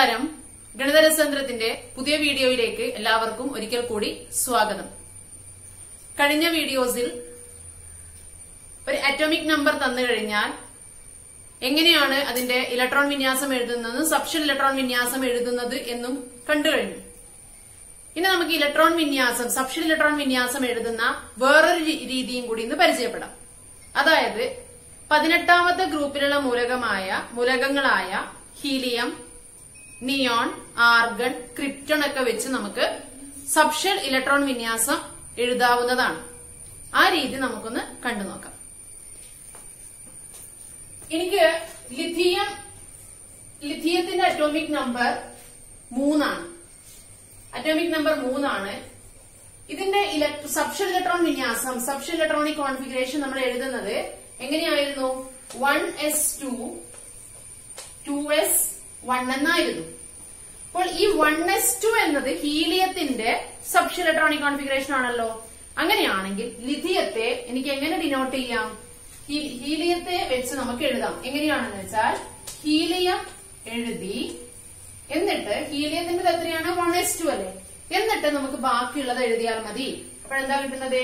നമസ്കാരം. ഗണിതരസതന്ത്രത്തിന്റെ പുതിയ വീഡിയോയിലേക്ക് എല്ലാവർക്കും ഒരിക്കൽ കൂടി സ്വാഗതം. കഴിഞ്ഞ വീഡിയോസിൽ ഒരു അറ്റോമിക് നമ്പർ തന്നു കഴിഞ്ഞാൽ എങ്ങനെയാണ് അതിന്റെ ഇലക്ട്രോൺ വിന്യാസം എഴുതുന്നത്, സബ്ഷെൽ ഇലക്ട്രോൺ വിന്യാസം എഴുതുന്നത് എന്നും കണ്ടു കഴിഞ്ഞു. ഇനി നമുക്ക് ഇലക്ട്രോൺ വിന്യാസം, സബ്ഷെൽ ഇലക്ട്രോൺ വിന്യാസം എഴുതുന്ന വേറൊരു രീതിയും കൂടി ഇന്ന് പരിചയപ്പെടാം. അതായത് 18ാമത്തെ ഗ്രൂപ്പിലുള്ള മൂലകങ്ങളായ ഹീലിയം, നിയോൺ, ആർഗൺ, ക്രിപ്റ്റോൺ ഒക്കെ വെച്ച് നമുക്ക് സബ്ഷെൽ ഇലക്ട്രോൺ വിന്യാസം എഴുതാവുന്നതാണ്. ആ രീതി നമുക്കൊന്ന് കണ്ടു നോക്കാം. എനിക്ക് ലിഥിയത്തിന്റെ അറ്റോമിക് നമ്പർ 3 ആണ്. ഇതിന്റെ സബ്ഷെൽ ഇലക്ട്രോൺ വിന്യാസം, സബ്ഷെൽ ഇലക്ട്രോണിക് കോൺഫിഗറേഷൻ നമ്മൾ എഴുതുന്നത് എങ്ങനെയായിരുന്നു? 1s2 2s1 എന്നായിരുന്നു. അപ്പോൾ ഈ 1s2 എന്നത് ഹീലിയത്തിന്റെ സബ്ഷെൽ ഇലക്ട്രോണിക് കോൺഫിഗറേഷൻ ആണല്ലോ. അങ്ങനെയാണെങ്കിൽ ലിഥിയത്തെ എനിക്ക് എങ്ങനെ ഡിനോട്ട് ചെയ്യാം? ഹീലിയത്തെ വെച്ച് നമുക്ക് എഴുതാം. എങ്ങനെയാണെന്ന് വെച്ചാൽ ഹീലിയം എഴുതി, എന്നിട്ട് ഹീലിയത്തിന്റെ എത്രയാണ്? 1s2 അല്ലേ. എന്നിട്ട് നമുക്ക് ബാക്കിയുള്ളത് എഴുതിയാൽ മതി. അപ്പോഴെന്താ കിട്ടുന്നത്?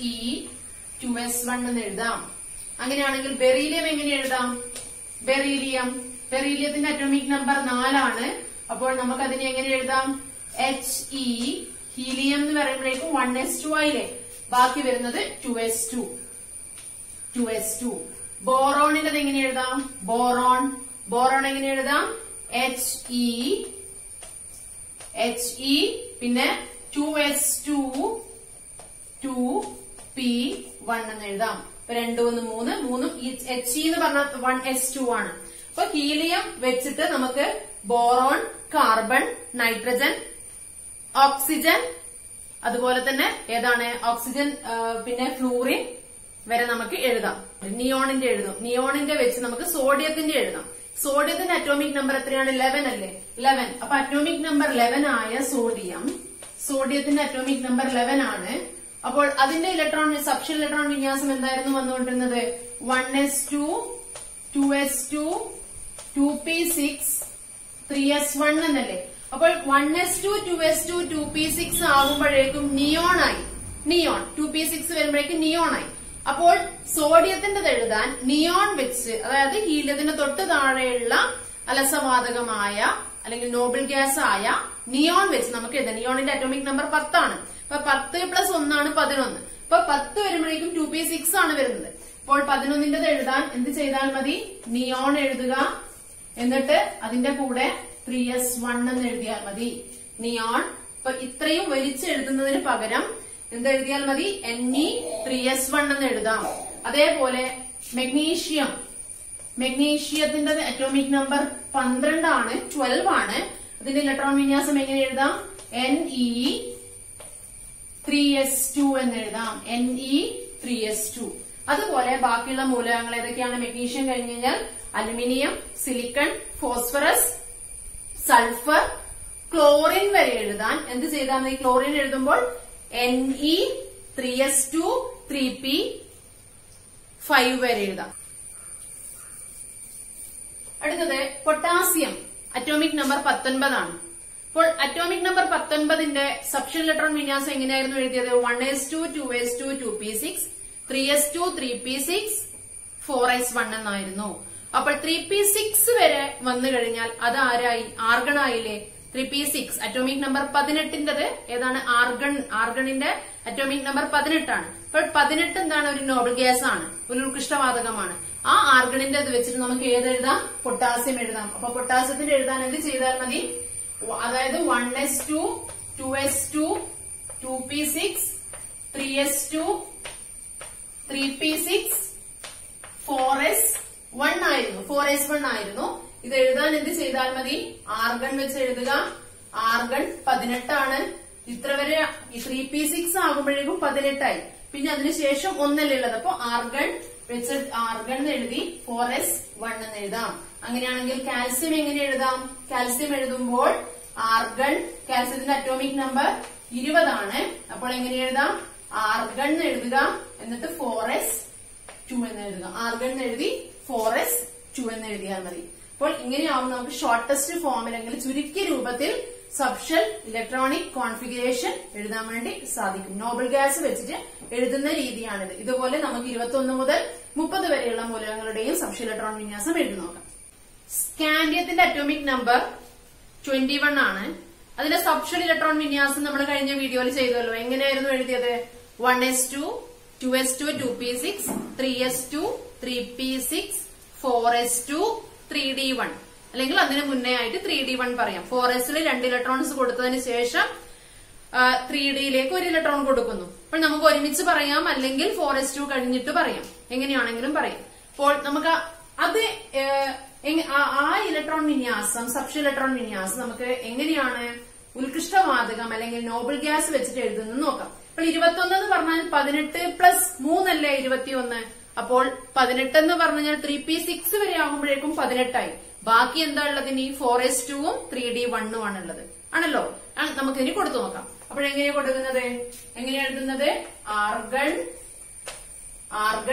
He2s1 എന്ന് എഴുതാം. അങ്ങനെയാണെങ്കിൽ ബെറീലിയം എങ്ങനെ എഴുതാം? ബെറീലിയത്തിന്റെ അറ്റോമിക് നമ്പർ 4 ആണ്. അപ്പോൾ നമുക്ക് അതിനെ എങ്ങനെ എഴുതാം? He, ഹീലിയം എന്ന് പറയുമ്പോഴേക്കും 1s2 ആയില്ലേ, ബാക്കി വരുന്നത് 2s2. ബോറോണിന്റെ എങ്ങനെ എഴുതാം? ബോറോൺ എങ്ങനെ എഴുതാം? He പിന്നെ 2s2 2p1 എന്ന് എഴുതാം. 2 1 3 He എന്ന് പറഞ്ഞ 1s2 ആണ്. അപ്പൊ ഹീലിയം വെച്ചിട്ട് നമുക്ക് ബോറോൺ, കാർബൺ, നൈട്രജൻ, ഓക്സിജൻ, അതുപോലെ തന്നെ ഏതാണ് ഓക്സിജൻ, പിന്നെ ഫ്ലൂറിൻ വരെ നമുക്ക് എഴുതാം. നിയോണിന്റെ വെച്ച് നമുക്ക് സോഡിയത്തിന്റെ എഴുതാം. സോഡിയത്തിന്റെ അറ്റോമിക് നമ്പർ എത്രയാണ്? 11 അല്ലേ. 11. അപ്പൊ അറ്റോമിക് നമ്പർ 11 ആയ സോഡിയത്തിന്റെ അറ്റോമിക് നമ്പർ 11 ആണ്. അപ്പോൾ അതിന്റെ സബ്ഷെൽ ഇലക്ട്രോൺ വിന്യാസം എന്തായിരുന്നു വന്നുകൊണ്ടിരുന്നത്? 1s2 2s2 2p6 3s1 എന്നല്ലേ. അപ്പോൾ 1s2 2s2 2p6 ആകുമ്പോഴേക്കും നിയോൺ 2p6 വരുമ്പോഴേക്കും നിയോൺ ആയി. അപ്പോൾ സോഡിയത്തിന്റെ എഴുതാൻ നിയോൺ വെച്ച്, അതായത് ഹീലിയത്തിന് തൊട്ട് താഴെയുള്ള അലസവാതകമായ അല്ലെങ്കിൽ നോബിൾ ഗ്യാസ് ആയ നിയോൺ വെച്ച് നമുക്ക് എഴുതാം. നിയോണിന്റെ അറ്റോമിക് നമ്പർ 10 ആണ്. അപ്പൊ 10 + 1 ആണ് 11. അപ്പൊ 10 വരുമ്പോഴേക്കും 2p6 ആണ് വരുന്നത്. അപ്പോൾ 11ന്റെ എഴുതാൻ എന്ത് ചെയ്താൽ മതി? നിയോൺ എഴുതുക, എന്നിട്ട് അതിന്റെ കൂടെ 3s1 എന്ന് എഴുതിയാൽ മതി. നിയോൺ. ഇപ്പൊ ഇത്രയും വലിച്ചെഴുതുന്നതിന് പകരം എന്തെഴുതിയാൽ മതി? Ne3s1 എന്ന് എഴുതാം. അതേപോലെ മെഗ്നീഷ്യത്തിന്റെ അറ്റോമിക് നമ്പർ 12 ആണ്, 12 ആണ്. അതിന്റെ ഇലക്ട്രോൺ വിന്യാസം എങ്ങനെ എഴുതാം? Ne3s2 എന്ന് എഴുതാം. Ne3s2. അതുപോലെ ബാക്കിയുള്ള മൂലകങ്ങൾ ഏതൊക്കെയാണ്? മെഗ്നീഷ്യം കഴിഞ്ഞ് കഴിഞ്ഞാൽ aluminium, silicon, phosphorus, sulphur, chlorine വരെ എഴുതാൻ എന്ത് ചെയ്താൽ മതി? ക്ലോറിൻ എഴുതുമ്പോൾ Ne3s2 3p5 വരെ എഴുതാം. അടുത്തത് പൊട്ടാസ്യം, അറ്റോമിക് നമ്പർ 19 ആണ്. അപ്പോൾ അറ്റോമിക് നമ്പർ 19ന്റെ സബ്ഷെൽ ഇലക്ട്രോൺ വിന്യാസം എങ്ങനെയായിരുന്നു എഴുതിയത്? 1s2 2s2 2p6 3s2 3p6 4s1 എന്നായിരുന്നു. അപ്പോൾ 3p6 വരെ വന്നു കഴിഞ്ഞാൽ അത് ആരായി? ആർഗൺ ആയില്ലേ. 3p6 അറ്റോമിക് നമ്പർ 18ന്റേത് ഏതാണ്? ആർഗണിന്റെ അറ്റോമിക് നമ്പർ 18 ആണ്. അപ്പോൾ 18 എന്താണ്? ഒരു നോബിൾ ഗ്യാസ് ആണ്, ഒരു ഉത്കൃഷ്ടവാതകമാണ്. ആ ആർഗണിന്റെ വെച്ചിട്ട് നമുക്ക് ഏതെഴുതാം? പൊട്ടാസ്യം എഴുതാം. അപ്പൊ പൊട്ടാസ്യത്തിന്റെ എഴുതാൻ എന്ത് ചെയ്താൽ മതി? അതായത് 1s2 2s2 2p6 3s2 3p6 4s1 ആയിരുന്നു. ഇത് എഴുതാൻ എന്ത് ചെയ്താൽ മതി? ആർഗൺ വെച്ച് എഴുതുക. ആർഗൺ 18 ആണ്. ഇത്ര വരെ 3p6 ആകുമ്പോഴേക്കും 18 ആയി. പിന്നെ അതിനുശേഷം ഒന്നല്ലേ ഉള്ളത്. അപ്പൊ ആർഗൺ വെച്ച് ആർഗൺ എഴുതി 4s1 എന്ന് എഴുതാം. അങ്ങനെയാണെങ്കിൽ കാൽസ്യം എങ്ങനെ എഴുതാം? കാൽസ്യം എഴുതുമ്പോൾ കാൽസ്യത്തിന്റെ അറ്റോമിക് നമ്പർ 20 ആണ്. അപ്പോൾ എങ്ങനെ എഴുതാം? ആർഗൺ എഴുതുക, എന്നിട്ട് 4s2 എന്ന് എഴുതുക. ആർഗൺ എഴുതി 4s2 എന്ന് എഴുതിയാൽ മതി. അപ്പോൾ ഇങ്ങനെയാവും നമുക്ക് ഷോർട്ടസ്റ്റ് ഫോമിൽ അല്ലെങ്കിൽ ചുരുക്കിയ രൂപത്തിൽ സബ്ഷെൽ ഇലക്ട്രോണിക് കോൺഫിഗറേഷൻ എഴുതാൻ വേണ്ടി സാധിക്കും. നോബൽ ഗ്യാസ് വെച്ചിട്ട് എഴുതുന്ന രീതിയാണിത്. ഇതുപോലെ നമുക്ക് 21 മുതൽ 30 വരെയുള്ള മൂലകങ്ങളുടെയും സബ്ഷെൽ ഇലക്ട്രോൺ വിന്യാസം എഴുതി നോക്കാം. സ്കാൻഡിയത്തിന്റെ അറ്റോമിക് നമ്പർ 21 ആണ്. അതിന്റെ സബ്ഷെൽ ഇലക്ട്രോൺ വിന്യാസം നമ്മൾ കഴിഞ്ഞ വീഡിയോയിൽ ചെയ്തല്ലോ. എങ്ങനെയായിരുന്നു എഴുതിയത്? 1s2, 2s2, 2p6, 3s2, 3p6, 4s2, 3d1, അല്ലെങ്കിൽ അതിന് മുന്നേ ആയിട്ട് 3d1 പറയാം. 4sൽ 2 ഇലക്ട്രോൺസ് കൊടുത്തതിന് ശേഷം 3dയിലേക്ക് 1 ഇലക്ട്രോൺ കൊടുക്കുന്നു. അപ്പോൾ നമുക്ക് ഒരുമിച്ച് പറയാം, അല്ലെങ്കിൽ 4s2 കഴിഞ്ഞിട്ട് പറയാം, എങ്ങനെയാണെങ്കിലും പറയാം. അപ്പോൾ നമുക്ക് അത് ആ ഇലക്ട്രോൺ വിന്യാസം, സബ്ഷെൽ ഇലക്ട്രോൺ വിന്യാസം നമുക്ക് എങ്ങനെയാണ് ഉത്കൃഷ്ടവാതകം അല്ലെങ്കിൽ നോബൽ ഗ്യാസ് വെച്ചിട്ട് എഴുതുന്നത് നോക്കാം. അപ്പോൾ 21 എന്ന് പറഞ്ഞാൽ 18 പ്ലസ് 3 അല്ലേ 21. അപ്പോൾ 18 എന്ന് പറഞ്ഞാൽ 3p6 വരെ ആകുമ്പോഴേക്കും 18 ആയി. ബാക്കി എന്താ ഉള്ളത്? ഇനി 4s2ഉം 3d1ഉം ആണുള്ളത്, ആണല്ലോ. നമുക്കിനി കൊടുത്തു നോക്കാം. അപ്പോഴെങ്ങനെയാ കൊടുക്കുന്നത്? എങ്ങനെയാ എഴുതുന്നത്? ആർഗൺ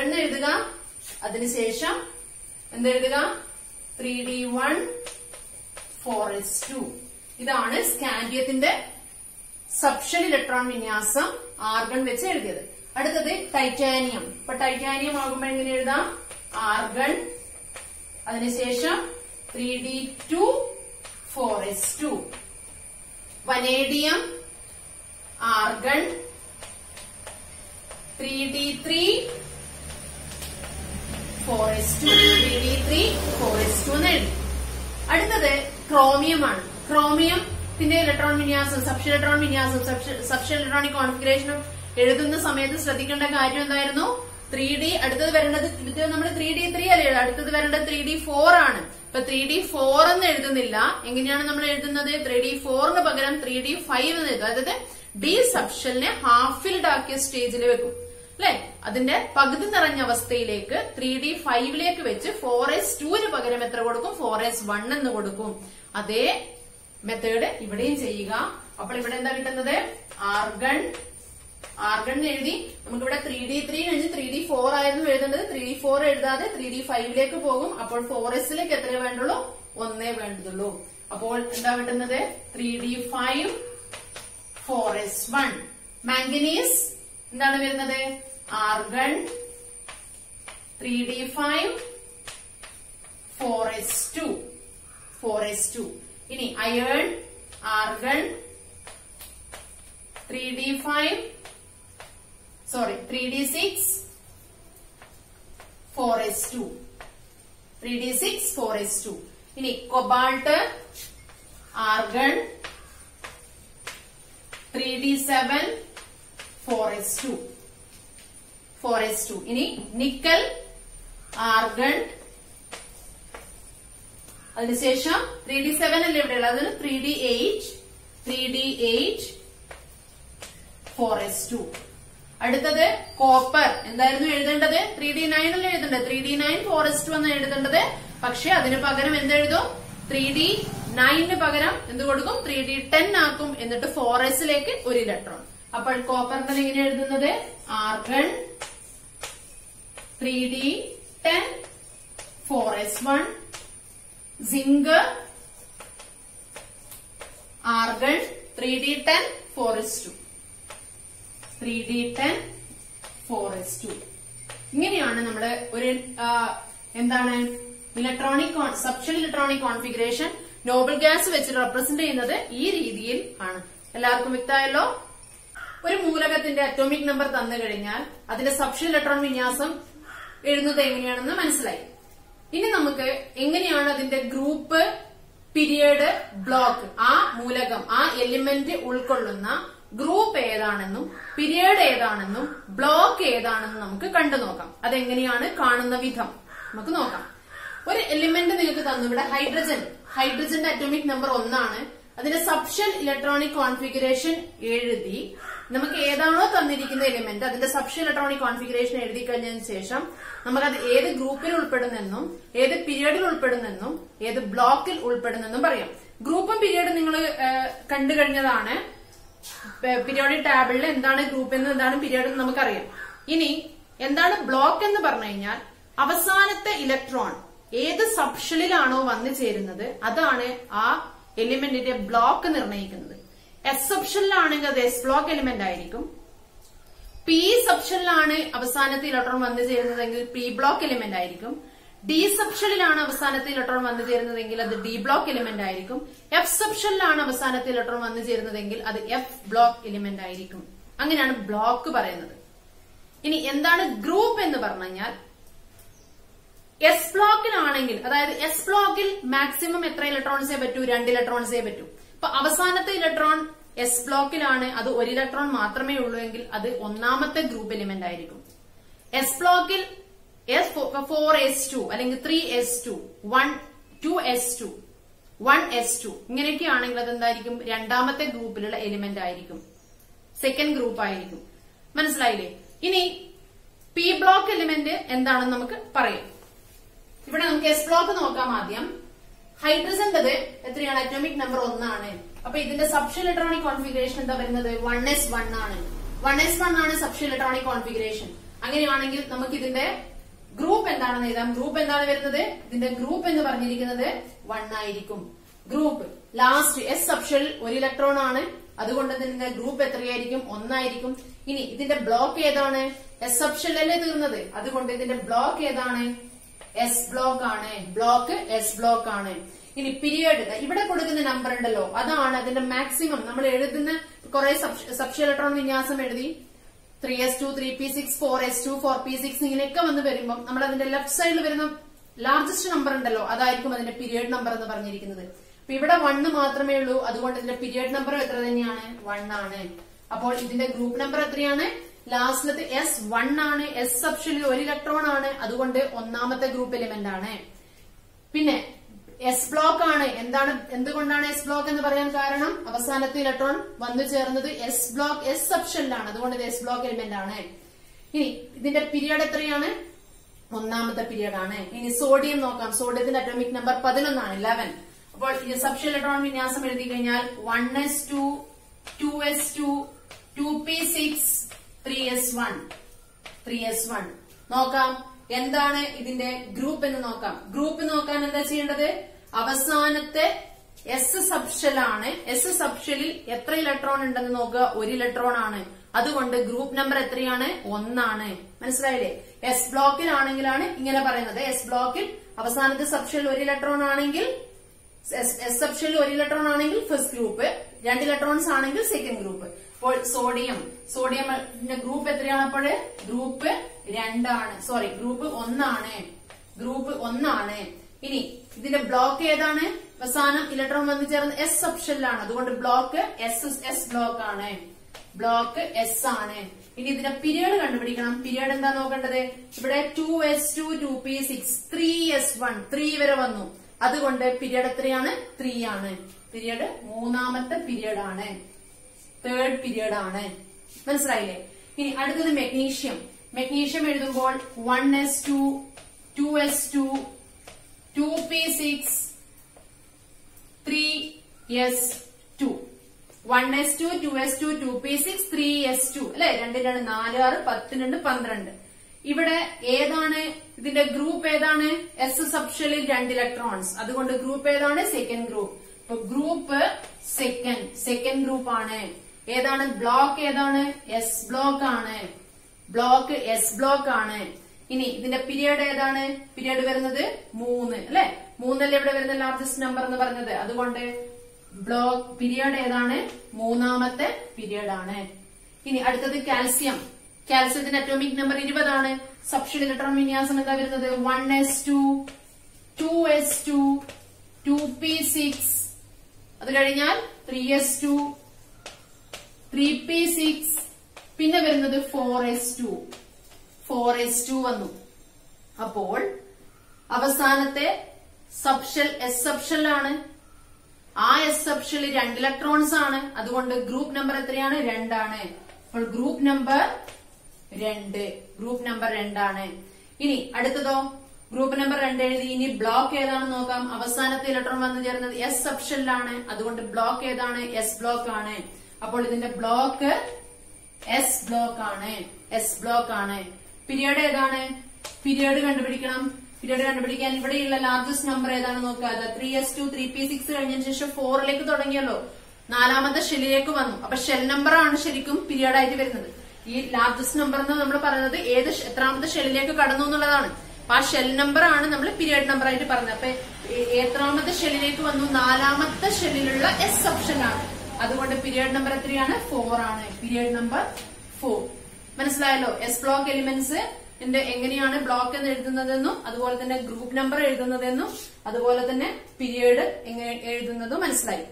എന്ന് എഴുതുക. അതിനുശേഷം എന്തെഴുതുക? 3d1, 4s2. ഇതാണ് സ്കാൻഡിയത്തിന്റെ സബ്ഷെൽ ഇലക്ട്രോൺ വിന്യാസം ആർഗൺ വെച്ച് എഴുതിയത്. അടുത്തത് ടൈറ്റാനിയം. അപ്പൊ ടൈറ്റാനിയം ആകുമ്പോൾ എങ്ങനെ എഴുതാം? ആർഗൺ, അതിനുശേഷം 3d2, 4s2. Vanadium, argon, 3d3, 4s2. 3d3, 4s2 എന്ന് എഴുതി. അടുത്തത് ക്രോമിയമാണ്. ക്രോമിയത്തിന്റെ ഇലക്ട്രോൺ വിന്യാസം, സബ്ഷെൽ ഇലക്ട്രോൺ വിന്യാസം, സബ്ഷെൽ ഇലക്ട്രോണിക് കോൺഫിഗറേഷനും എഴുതുന്ന സമയത്ത് ശ്രദ്ധിക്കേണ്ട കാര്യം എന്തായിരുന്നു? 3d അടുത്തത് വരേണ്ടത്, ഇത് നമ്മൾ 3d3 അല്ലേ, അടുത്തത് വരേണ്ടത് 3d4 ആണ്. ഇപ്പൊ 3d4 എന്ന് എഴുതുന്നില്ല. എങ്ങനെയാണ് നമ്മൾ എഴുതുന്നത്? 3d4ന് പകരം 3d5 എന്ന് എഴുതും. അതായത് ഡി സബ്ഷെലിനെ ഹാഫ് ഫിൽഡ് ആക്കിയ സ്റ്റേജിൽ വെക്കും, അല്ലെ? അതിന്റെ പകുതി നിറഞ്ഞ അവസ്ഥയിലേക്ക് 3d5ലേക്ക് വെച്ച് 4s2ന് പകരം എത്ര കൊടുക്കും? 4s1 എന്ന് കൊടുക്കും. അതേ മെത്തേഡ് ഇവിടെയും ചെയ്യുക. അപ്പോൾ ഇവിടെ എന്താ കിട്ടുന്നത്? ആർഗൺ എഴുതി. നമുക്കിവിടെ 3d3 കഴിഞ്ഞ് 3d4 ആയിരുന്നു എഴുതേണ്ടത്. 3d4 എഴുതാതെ 3d5ലേക്ക് പോകും. അപ്പോൾ 4sലേക്ക് എത്രയേ വേണ്ടുള്ളൂ? 1 വേണ്ടതുള്ളൂ. അപ്പോൾ എന്താ കിട്ടുന്നത്? 3d5, 4s1. മാംഗനീസ് എന്താണ് വരുന്നത്? Argon, 3d5, 4s2. ഇനി അയേൺ, ആർഗൺ, 3d6, 4s2. ഇനി കൊബാൾട്ട്, ആർഗൺ, 3d7, 4s2. ഇനി നിക്കൽ, ആർഗൺ, അതിനുശേഷം 3d7 അല്ലേ ഇവിടെ ഉള്ളത്, അതിന് 3d8, 4s2. അടുത്തത് കോപ്പർ. എന്തായിരുന്നു എഴുതേണ്ടത്? 3d9 അല്ലേ എഴുതേണ്ടത്? 3d9, 4s2 എന്ന് എഴുതേണ്ടത്. പക്ഷെ അതിന് പകരം എന്തെഴുതും? 3d9ന് പകരം എന്ത് കൊടുക്കും? 3d10 ആക്കും. എന്നിട്ട് 4sലേക്ക് 1 ഇലക്ട്രോൺ. അപ്പോൾ കോപ്പറിന്റെ എങ്ങനെ എഴുതുന്നത്? Argon, 3d10, 4s1. Zinc, argon, 3d10, 4s2. ഇങ്ങനെയാണ് നമ്മള് ഒരു എന്താണ് electronic subshell electronic configuration noble gas വെച്ച് റെപ്രസെന്റ് ചെയ്യുന്നത് ഈ രീതിയിൽ ആണ്. എല്ലാവർക്കും വ്യക്തമായല്ലോ? ഒരു മൂലകത്തിന്റെ അറ്റോമിക് നമ്പർ തന്നു കഴിഞ്ഞാൽ അതിന്റെ സബ്ഷെൽ ഇലക്ട്രോൺ വിന്യാസം എഴുതുന്നത് എങ്ങനെയാണെന്ന് മനസ്സിലായി. ഇനി നമുക്ക് എങ്ങനെയാണ് അതിന്റെ ഗ്രൂപ്പ്, പീരിയഡ്, ബ്ലോക്ക്, ആ മൂലകം, ആ എലിമെന്റ് ഉൾക്കൊള്ളുന്ന ഗ്രൂപ്പ് ഏതാണെന്നും പീരിയഡ് ഏതാണെന്നും ബ്ലോക്ക് ഏതാണെന്നും നമുക്ക് കണ്ടു നോക്കാം. അതെങ്ങനെയാണ് കാണുന്ന വിധം നമുക്ക് നോക്കാം. ഒരു എലിമെന്റ് നിങ്ങൾക്ക് തന്നു. ഇവിടെ ഹൈഡ്രജന്റെ അറ്റോമിക് നമ്പർ 1 ആണ്. അതിന്റെ സബ്ഷെൽ ഇലക്ട്രോണിക് കോൺഫിഗറേഷൻ എഴുതി നമുക്ക് ഏതാണോ തന്നിരിക്കുന്ന എലിമെന്റ് അതിന്റെ സബ്ഷെൽ ഇലക്ട്രോണിക് കോൺഫിഗറേഷൻ എഴുതി കഴിഞ്ഞതിന് ശേഷം നമുക്കത് ഏത് ഗ്രൂപ്പിൽ ഉൾപ്പെടുന്നെന്നും ഏത് പീരിയഡിൽ ഉൾപ്പെടുന്നെന്നും ഏത് ബ്ലോക്കിൽ ഉൾപ്പെടുന്നെന്നും പറയാം. ഗ്രൂപ്പും പീരിയഡും നിങ്ങൾ കണ്ടു കഴിഞ്ഞതാണ്. പീരിയോഡിക് ടേബിളിൽ എന്താണ് ഗ്രൂപ്പ് എന്നും എന്താണ് പീരിയഡ് എന്ന് നമുക്കറിയാം. ഇനി എന്താണ് ബ്ലോക്ക് എന്ന് പറഞ്ഞു കഴിഞ്ഞാൽ അവസാനത്തെ ഇലക്ട്രോൺ ഏത് സബ്ഷെല്ലിലാണോ വന്നു ചേരുന്നത് അതാണ് ആ എലിമെന്റിന്റെ ബ്ലോക്ക് നിർണ്ണയിക്കുന്നത്. എസ് സബ്ഷെല്ലിലാണെങ്കിൽ അത് എസ് ബ്ലോക്ക് എലിമെന്റ് ആയിരിക്കും. പി സബ്ഷെല്ലിലാണ് അവസാനത്തെ ഇലക്ട്രോൺ വന്നു ചേരുന്നതെങ്കിൽ പി ബ്ലോക്ക് എലിമെന്റ് ആയിരിക്കും. ഡി സബ്ഷെല്ലിലാണ് അവസാനത്തെ ഇലക്ട്രോൺ വന്നു ചേരുന്നതെങ്കിൽ അത് ഡി ബ്ലോക്ക് എലിമെന്റ് ആയിരിക്കും. എഫ് സബ്ഷെല്ലിലാണ് അവസാനത്തെ ഇലക്ട്രോൺ വന്നു ചേരുന്നതെങ്കിൽ അത് എഫ് ബ്ലോക്ക് എലിമെന്റ് ആയിരിക്കും. അങ്ങനെയാണ് ബ്ലോക്ക് പറയുന്നത്. ഇനി എന്താണ് ഗ്രൂപ്പ് എന്ന് പറഞ്ഞു കഴിഞ്ഞാൽ എസ് ബ്ലോക്കിലാണെങ്കിൽ, അതായത് എസ് ബ്ലോക്കിൽ മാക്സിമം എത്ര ഇലക്ട്രോൺസേ പറ്റൂ? 2 ഇലക്ട്രോൺസേ പറ്റൂ. അപ്പൊ അവസാനത്തെ ഇലക്ട്രോൺ എസ് ബ്ലോക്കിലാണ്, അത് 1 ഇലക്ട്രോൺ മാത്രമേ ഉള്ളൂ എങ്കിൽ അത് ഒന്നാമത്തെ ഗ്രൂപ്പ് എലിമെന്റ് ആയിരിക്കും. എസ് ബ്ലോക്കിൽ 4s2 അല്ലെങ്കിൽ 3s2 2s2 1s2 ഇങ്ങനെയൊക്കെ ആണെങ്കിൽ അതെന്തായിരിക്കും? രണ്ടാമത്തെ ഗ്രൂപ്പിലുള്ള എലിമെന്റ് ആയിരിക്കും, സെക്കൻഡ് ഗ്രൂപ്പ് ആയിരിക്കും. മനസ്സിലായില്ലേ? ഇനി പി ബ്ലോക്ക് എലിമെന്റ് എന്താണെന്ന് നമുക്ക് പറയാം. ഇവിടെ നമുക്ക് എസ് ബ്ലോക്ക് നോക്കാം. ആദ്യം ഹൈഡ്രജന്റേത് എത്രയാണ്? അറ്റോമിക് നമ്പർ 1 ആണ്. അപ്പൊ ഇതിന്റെ സബ്ഷെൽ ഇലക്ട്രോണിക് കോൺഫിഗറേഷൻ എന്താ വരുന്നത്? 1s1 ആണ്. 1s1 ആണ് സബ്ഷെൽ ഇലക്ട്രോണിക് കോൺഫിഗറേഷൻ. അങ്ങനെയാണെങ്കിൽ നമുക്ക് ഇതിന്റെ ഗ്രൂപ്പ് എന്താണെന്ന് എഴുതാം. ഗ്രൂപ്പ് എന്താണ് വരുന്നത്? ഇതിന്റെ ഗ്രൂപ്പ് എന്ന് പറഞ്ഞിരിക്കുന്നത് 1 ആയിരിക്കും. Group last S subshell 1 electron ആണ്, അതുകൊണ്ട് ഇതിന്റെ ഗ്രൂപ്പ് എത്രയായിരിക്കും? 1 ആയിരിക്കും. ഇനി ഇതിന്റെ ബ്ലോക്ക് ഏതാണ്? എസ് സബ്ഷെൽ അല്ലേ തീർന്നത്, അതുകൊണ്ട് ഇതിന്റെ ബ്ലോക്ക് ഏതാണ്? എസ് ബ്ലോക്ക് ആണ്. ബ്ലോക്ക് എസ് ബ്ലോക്ക് ആണ്. ഇനി പീരിയഡ് ഇവിടെ കൊടുക്കുന്ന നമ്പർ ഉണ്ടല്ലോ, അതാണ് അതിന്റെ മാക്സിമം. നമ്മൾ എഴുതുന്ന കുറെ സബ്ഷെൽ ഇലക്ട്രോൺ വിന്യാസം എഴുതി 3s2 3p6 4s2 4p6 ഇങ്ങനെയൊക്കെ വന്ന് വരുമ്പോൾ നമ്മൾ അതിന്റെ ലെഫ്റ്റ് സൈഡിൽ വരുന്ന ലാർജസ്റ്റ് നമ്പർ ഉണ്ടല്ലോ, അതായിരിക്കും അതിന്റെ പീരിയഡ് നമ്പർ എന്ന് പറഞ്ഞിരിക്കുന്നത്. അപ്പൊ ഇവിടെ 1 മാത്രമേ ഉള്ളൂ, അതുകൊണ്ട് ഇതിന്റെ പീരിയഡ് നമ്പർ എത്ര തന്നെയാണ്? 1 ആണ്. അപ്പോൾ ഇതിന്റെ ഗ്രൂപ്പ് നമ്പർ എത്രയാണ്? ലാസ്റ്റിലത്തെ S1 ആണ്. എസ് സബ്ഷെല്ലിൽ 1 ഇലക്ട്രോൺ ആണ്, അതുകൊണ്ട് ഒന്നാമത്തെ ഗ്രൂപ്പ് എലിമെന്റ് ആണ്. പിന്നെ എസ് ബ്ലോക്ക് ആണ്. എന്തുകൊണ്ടാണ് എസ് ബ്ലോക്ക് എന്ന് പറയാൻ കാരണം? അവസാനത്തെ ഇലക്ട്രോൺ വന്നു ചേർന്നത് എസ് ബ്ലോക്ക് എസ് സബ്ഷെല്ലിലാണ്, അതുകൊണ്ട് ഇത് എസ് ബ്ലോക്ക് എലിമെന്റ് ആണ്. ഇനി ഇതിന്റെ പീരിയഡ് എത്രയാണ്? ഒന്നാമത്തെ പീരിയഡ് ആണ്. ഇനി സോഡിയം നോക്കാം. സോഡിയത്തിന്റെ അറ്റോമിക് നമ്പർ 11 ആണ്, 11. അപ്പോൾ ഈ സബ്ഷെൽ ഇലക്ട്രോൺ വിന്യാസം എഴുതി കഴിഞ്ഞാൽ 1s2 2s2 2p6 3s1 നോക്കാം. എന്താണ് ഇതിന്റെ ഗ്രൂപ്പ് എന്ന് നോക്കാം. ഗ്രൂപ്പ് നോക്കാൻ എന്താ ചെയ്യേണ്ടത്? അവസാനത്തെ എസ് സബ്ഷെൽ ആണ്. എസ് സബ്ഷെല്ലിൽ എത്ര ഇലക്ട്രോൺ ഉണ്ടെന്ന് നോക്കുക. 1 ഇലക്ട്രോൺ ആണ്, അതുകൊണ്ട് ഗ്രൂപ്പ് നമ്പർ എത്രയാണ്? 1 ആണ്. മനസ്സിലായില്ലേ? എസ് ബ്ലോക്കിലാണെങ്കിലാണ് ഇങ്ങനെ പറയുന്നത്. എസ് ബ്ലോക്കിൽ അവസാനത്തെ സബ്ഷെൽ 1 ഇലക്ട്രോൺ ആണെങ്കിൽ, എസ് സബ്ഷെൽ 1 ഇലക്ട്രോൺ ആണെങ്കിൽ ഫസ്റ്റ് ഗ്രൂപ്പ്, 2 ഇലക്ട്രോൺസ് ആണെങ്കിൽ സെക്കൻഡ് ഗ്രൂപ്പ്. അപ്പോൾ സോഡിയത്തിന്റെ ഗ്രൂപ്പ് എത്രയാണ്? അപ്പോൾ ഗ്രൂപ്പ് 2 ആണ്. സോറി, ഗ്രൂപ്പ് 1 ആണ്. ഗ്രൂപ്പ് 1 ആണ്. ഇനി ഇതിന്റെ ബ്ലോക്ക് ഏതാണ്? അവസാനം ഇലക്ട്രോൺ വന്നു ചേർന്ന് എസ് സബ്ഷെല്ലാണ്, അതുകൊണ്ട് ബ്ലോക്ക് എസ് ബ്ലോക്ക് ആണ്. ബ്ലോക്ക് എസ് ആണ്. ഇനി ഇതിന്റെ പീരിയഡ് കണ്ടുപിടിക്കണം. പീരിയഡ് എന്താ നോക്കേണ്ടത്? ഇവിടെ 2s2 2p6 3s1 3 വരെ വന്നു, അതുകൊണ്ട് പീരിയഡ് എത്രയാണ്? 3 ആണ്. പീരിയഡ് മൂന്നാമത്തെ പീരിയഡ് ആണ്, തേർഡ് പീരിയഡ് ആണ്. മനസ്സിലായില്ലേ? ഇനി അടുത്തത് മെഗ്നീഷ്യം. മെഗ്നീഷ്യം എഴുതുമ്പോൾ 1s2 2s2 2p6 3s2 1s2 2s2 2p6 3s2 അല്ലെ? 2 4 6 10 12. ഇവിടെ ഏതാണ് ഇതിന്റെ ഗ്രൂപ്പ്? ഏതാണ്? എസ് സബ്ഷെല്ലിൽ 2 ഇലക്ട്രോൺസ്, അതുകൊണ്ട് ഗ്രൂപ്പ് ഏതാണ്? Second group. അപ്പൊ ഗ്രൂപ്പ് സെക്കൻഡ് ഗ്രൂപ്പ് ആണ്. ഏതാണ്? ബ്ലോക്ക് ഏതാണ്? എസ് ബ്ലോക്ക് ആണ്. ബ്ലോക്ക് എസ് ബ്ലോക്ക് ആണ്. ഇനി ഇതിന്റെ പീരിയഡ് ഏതാണ്? പീരിയഡ് വരുന്നത് 3 അല്ലെ? 3 അല്ലേ ഇവിടെ വരുന്ന ലാർജസ്റ്റ് നമ്പർ എന്ന് പറഞ്ഞത്, അതുകൊണ്ട് ബ്ലോക്ക് പീരിയഡ് ഏതാണ്? മൂന്നാമത്തെ പീരിയഡ് ആണ്. ഇനി അടുത്തത് കാൽസ്യം. കാൽസ്യത്തിന്റെ അറ്റോമിക് നമ്പർ 20 ആണ്. സബ്ഷെൽ ഇലക്ട്രോൺ വിന്യാസം എന്താ വരുന്നത്? 1s2 2s2 2p6, അത് കഴിഞ്ഞാൽ 3s2 3p6, പിന്നെ വരുന്നത് 4s2 വന്നു. അപ്പോൾ അവസാനത്തെ സബ്ഷെൽ എസ് സബ്ഷെല്ലാണ്. ആ എസ് സബ്ഷെല്ലിൽ 2 ഇലക്ട്രോൺസ് ആണ്, അതുകൊണ്ട് ഗ്രൂപ്പ് നമ്പർ എത്രയാണ്? 2 ആണ്. അപ്പോൾ ഗ്രൂപ്പ് നമ്പർ 2 ആണ്. ഇനി അടുത്തതോ ഗ്രൂപ്പ് നമ്പർ 2 എഴുതി. ഇനി ബ്ലോക്ക് ഏതാണെന്ന് നോക്കാം. അവസാനത്തെ ഇലക്ട്രോൺ വന്നു ചേർന്നത് എസ് സബ്ഷെല്ലാണ്, അതുകൊണ്ട് ബ്ലോക്ക് ഏതാണ്? എസ് ബ്ലോക്ക് ആണ്. അപ്പോൾ ഇതിന്റെ ബ്ലോക്ക് എസ് ബ്ലോക്ക് ആണ്. പീരിയഡ് ഏതാണ്? പീരിയഡ് കണ്ടുപിടിക്കണം. പീരിയഡ് കണ്ടുപിടിക്കാൻ ഇവിടെയുള്ള ലാർജസ്റ്റ് നമ്പർ ഏതാണ് നോക്കുക. 3s2 3p6 കഴിഞ്ഞതിന് ശേഷം 4ലേക്ക് തുടങ്ങിയല്ലോ, നാലാമത്തെ ഷെല്ലിലേക്ക് വന്നു. അപ്പൊ ഷെൽ നമ്പർ ആണ് ശരിക്കും പീരിയഡ് ആയിട്ട് വരുന്നത്. ഈ ലാർജസ്റ്റ് നമ്പർ എന്ന് നമ്മൾ പറയുന്നത് എത്രാമത്തെ ഷെല്ലിലേക്ക് കടന്നു എന്നുള്ളതാണ്. അപ്പൊ ആ ഷെൽ നമ്പർ ആണ് നമ്മൾ പീരിയഡ് നമ്പർ ആയിട്ട് പറഞ്ഞത്. അപ്പൊ എത്രാമത്തെ ഷെല്ലിലേക്ക് വന്നു, നാലാമത്തെ ഷെല്ലിലുള്ള എസ് സബ്ഷനാണ്. അതുകൊണ്ട് പീരിയഡ് നമ്പർ എത്രയാണ്, 4 ആണ്. പീരിയഡ് നമ്പർ 4 മനസ്സിലായല്ലോ. എസ് ബ്ലോക്ക് എലിമെന്റ്സ് എങ്ങനെയാണ് ബ്ലോക്ക് എന്ന് എഴുതുന്നതെന്നും അതുപോലെ തന്നെ ഗ്രൂപ്പ് നമ്പർ എഴുതുന്നതെന്നും അതുപോലെ തന്നെ പീരിയഡ് എങ്ങനെ എഴുതുന്നതും മനസ്സിലായി.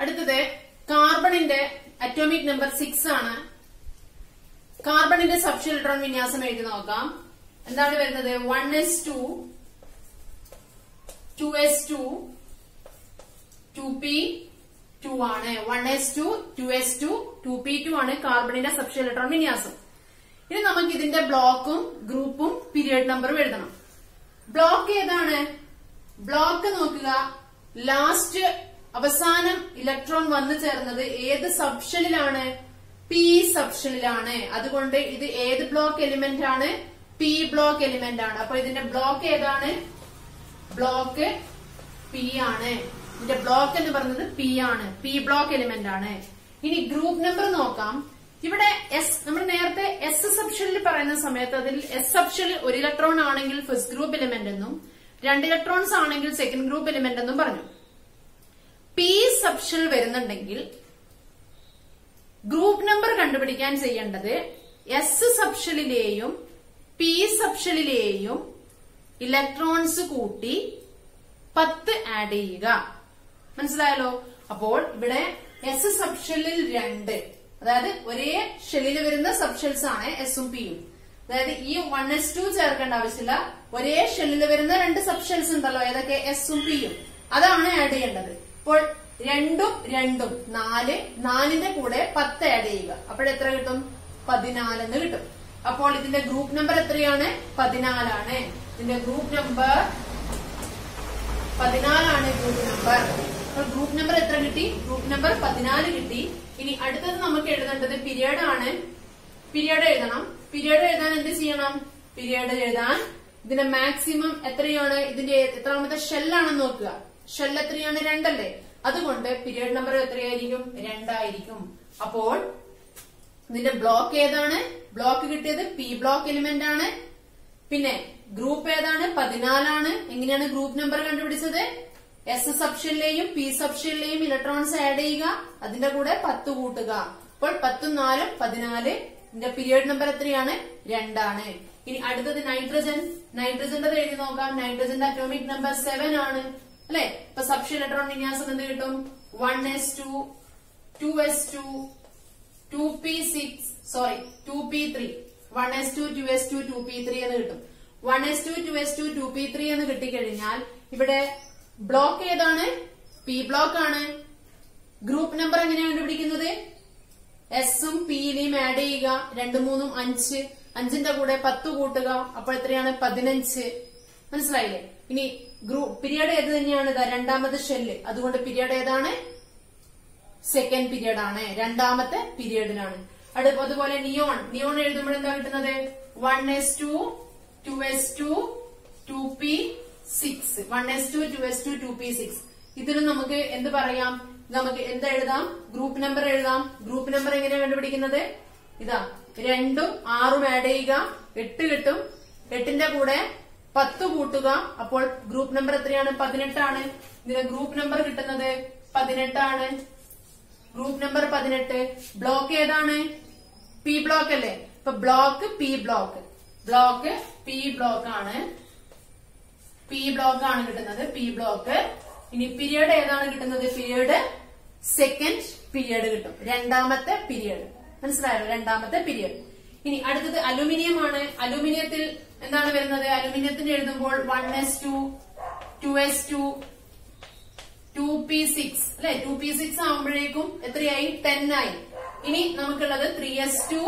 അടുത്തത് കാർബണിന്റെ അറ്റോമിക് നമ്പർ 6 ആണ്. കാർബണിന്റെ സബ്ഷെൽ ഇലക്ട്രോൺ വിന്യാസം എഴുതി നോക്കാം. എന്താണ് വരുന്നത്, 1s2 2s2 2p2 ആണ്. 1s2 2s2 2p2 ആണ് കാർബണിന്റെ സബ്ഷെൽ ഇലക്ട്രോൺ വിന്യാസം. ഇനി നമുക്ക് ഇതിന്റെ ബ്ലോക്കും ഗ്രൂപ്പും പീരിയഡ് നമ്പറും എഴുതണം. ബ്ലോക്ക് ഏതാണ്, ബ്ലോക്ക് നോക്കുക, ലാസ്റ്റ് അവസാനം ഇലക്ട്രോൺ വന്നു ചേർന്നത് ഏത് സബ്ഷെല്ലിലാണ്, പി സബ്ഷെല്ലിലാണ്. അതുകൊണ്ട് ഇത് ഏത് ബ്ലോക്ക് എലിമെന്റ് ആണ്, പി ബ്ലോക്ക് എലിമെന്റ് ആണ്. അപ്പൊ ഇതിന്റെ ബ്ലോക്ക് ഏതാണ്, ബ്ലോക്ക് പി ആണ്. ഇതിന്റെ ബ്ലോക്ക് എന്ന് പറയുന്നത് പി ആണ്, പി ബ്ലോക്ക് എലിമെന്റ് ആണ്. ഇനി ഗ്രൂപ്പ് നമ്പർ നോക്കാം. ഇവിടെ നമ്മൾ നേരത്തെ എസ് സബ്ഷെല്ലിൽ പറയുന്ന സമയത്ത് അതിൽ എസ് സബ്ഷെല്ലിൽ 1 ഇലക്ട്രോൺ ആണെങ്കിൽ ഫസ്റ്റ് ഗ്രൂപ്പ് എലിമെന്റ് എന്നും 2 ഇലക്ട്രോൺസ് ആണെങ്കിൽ സെക്കൻഡ് ഗ്രൂപ്പ് എലിമെന്റ് എന്നും പറഞ്ഞു. പി സബ്ഷെൽ വരുന്നുണ്ടെങ്കിൽ ഗ്രൂപ്പ് നമ്പർ കണ്ടുപിടിക്കാൻ ചെയ്യേണ്ടത് എസ് സബ്ഷെല്ലിലെയും പി സബ്ഷെല്ലിലെയും ഇലക്ട്രോൺസ് കൂട്ടി 10 ആഡ് ചെയ്യുക. മനസ്സിലായല്ലോ. അപ്പോൾ ഇവിടെ എസ് സബ്ഷെല്ലിൽ 2, അതായത് ഒരേ ഷെല്ലിൽ വരുന്ന സബ്ഷെൽസ് ആണ് എസും പിയും. അതായത് ഈ 1s2 ചേർക്കേണ്ട ആവശ്യമില്ല, ഒരേ ഷെല്ലിൽ വരുന്ന 2 സബ്ഷെൽസ് ഉണ്ടല്ലോ, ഏതൊക്കെ, എസും പിയും, അതാണ് ആഡ് ചെയ്യേണ്ടത്. അപ്പോൾ 2 2 4, 4ന്റെ കൂടെ 10 ആഡ് ചെയ്യുക. അപ്പോഴെത്ര കിട്ടും, 14 എന്ന് കിട്ടും. അപ്പോൾ ഇതിന്റെ ഗ്രൂപ്പ് നമ്പർ എത്രയാണ്, 14 ആണ്. ഇതിന്റെ ഗ്രൂപ്പ് നമ്പർ 14 ആണ്. ഗ്രൂപ്പ് നമ്പർ എത്ര കിട്ടി, ഗ്രൂപ്പ് നമ്പർ 14 കിട്ടി. ഇനി അടുത്തത് നമുക്ക് എഴുതേണ്ടത് പീരിയഡ് ആണ്. പീരിയഡ് എഴുതണം. പീരിയഡ് എഴുതാൻ എന്ത് ചെയ്യണം, പീരിയഡ് എഴുതാൻ ഇതിന്റെ മാക്സിമം എത്രയാണ്, ഇതിന്റെ എത്രാമത്തെ ഷെല്ലാണെന്ന് നോക്കുക. ഷെൽ എത്രയാണ്, 2 അല്ലേ. അതുകൊണ്ട് പീരിയഡ് നമ്പർ എത്രയായിരിക്കും, 2 ആയിരിക്കും. അപ്പോൾ ഇതിന്റെ ബ്ലോക്ക് ഏതാണ്, ബ്ലോക്ക് കിട്ടിയത് പി ബ്ലോക്ക് എലിമെന്റ് ആണ്. പിന്നെ ഗ്രൂപ്പ് ഏതാണ്, 14 ആണ്. എങ്ങനെയാണ് ഗ്രൂപ്പ് നമ്പർ കണ്ടുപിടിച്ചത്, എസ് സബ്ഷെല്ലിലെയും പി സബ്ഷെല്ലിലെയും ഇലക്ട്രോൺസ് ആഡ് ചെയ്യുക, അതിന്റെ കൂടെ 10 കൂട്ടുക. അപ്പോൾ 10 4 14. ഇതിന്റെ പീരിയഡ് നമ്പർ എത്രയാണ്, 2 ആണ്. ഇനി അടുത്തത് നൈട്രജൻ. നൈട്രജന്റെ എഴുതി നോക്കാം. നൈട്രജന്റെ അറ്റോമിക് നമ്പർ 7 ആണ് അല്ലെ. ഇപ്പൊ സബ്ഷെൽ ഇലക്ട്രോൺ വിന്യാസം എന്ത് കിട്ടും, 1s2 2s2 2p3 1s2 2s2 2p3 എന്ന് കിട്ടും. 1s2 2s2 2p3 എന്ന് കിട്ടിക്കഴിഞ്ഞാൽ ഇവിടെ ബ്ലോക്ക് ഏതാണ്, പി ബ്ലോക്ക് ആണ്. ഗ്രൂപ്പ് നമ്പർ എങ്ങനെയാണ് കണ്ടുപിടിക്കുന്നത്, എസും പിയിലെയും ആഡ് ചെയ്യുക. 2 3 5, 5ന്റെ കൂടെ 10 കൂട്ടുക. അപ്പോൾ എത്രയാണ്, 15. മനസ്സിലായില്ലേ. ഇനി പീരിയഡ് ഏത് തന്നെയാണ്, രണ്ടാമത്തെ ഷെല്ല്. അതുകൊണ്ട് പീരിയഡ് ഏതാണ്, സെക്കൻഡ് പീരിയഡ് ആണ്, രണ്ടാമത്തെ പീരിയഡിലാണ്. അതുപോലെ നിയോൺ എഴുതുമ്പോൾ എന്താ കിട്ടുന്നത്, 1s2 2s2 2p6 1s2 2s2 2p6. ഇതിലും നമുക്ക് എന്ത് പറയാം, നമുക്ക് എന്ത് എഴുതാം, ഗ്രൂപ്പ് നമ്പർ എഴുതാം. ഗ്രൂപ്പ് നമ്പർ എങ്ങനെയാണ് കണ്ടുപിടിക്കുന്നത്, ഇതാ 2ഉം 6ഉം ആഡ് ചെയ്യുക, 8 കിട്ടും. 8ന്റെ കൂടെ 10 കൂട്ടുക. അപ്പോൾ ഗ്രൂപ്പ് നമ്പർ എത്രയാണ്, 18 ആണ്. ഇതിന് ഗ്രൂപ്പ് നമ്പർ കിട്ടുന്നത് 18 ആണ്. Group number 18. ബ്ലോക്ക് ഏതാണ്, പി ബ്ലോക്ക് അല്ലേ. ഇപ്പൊ ബ്ലോക്ക് പി ബ്ലോക്ക് ആണ്. പി ബ്ലോക്ക് ആണ് കിട്ടുന്നത്, പി ബ്ലോക്ക്. ഇനി പീരിയഡ് ഏതാണ് കിട്ടുന്നത്, പീരിയഡ് സെക്കൻഡ് പീരിയഡ് കിട്ടും, രണ്ടാമത്തെ പീരിയഡ്. മനസ്സിലായല്ലോ, രണ്ടാമത്തെ പീരിയഡ്. ഇനി അടുത്തത് അലുമിനിയം ആണ്. അലുമിനിയത്തിൽ എന്താണ് വരുന്നത്, അലുമിനിയത്തിന് എഴുതുമ്പോൾ 1s2 2s2 2p6 അല്ലെ. 2p6 ആവുമ്പോഴേക്കും എത്രയായി, 10 ആയി. ഇനി നമുക്കുള്ളത് 3s2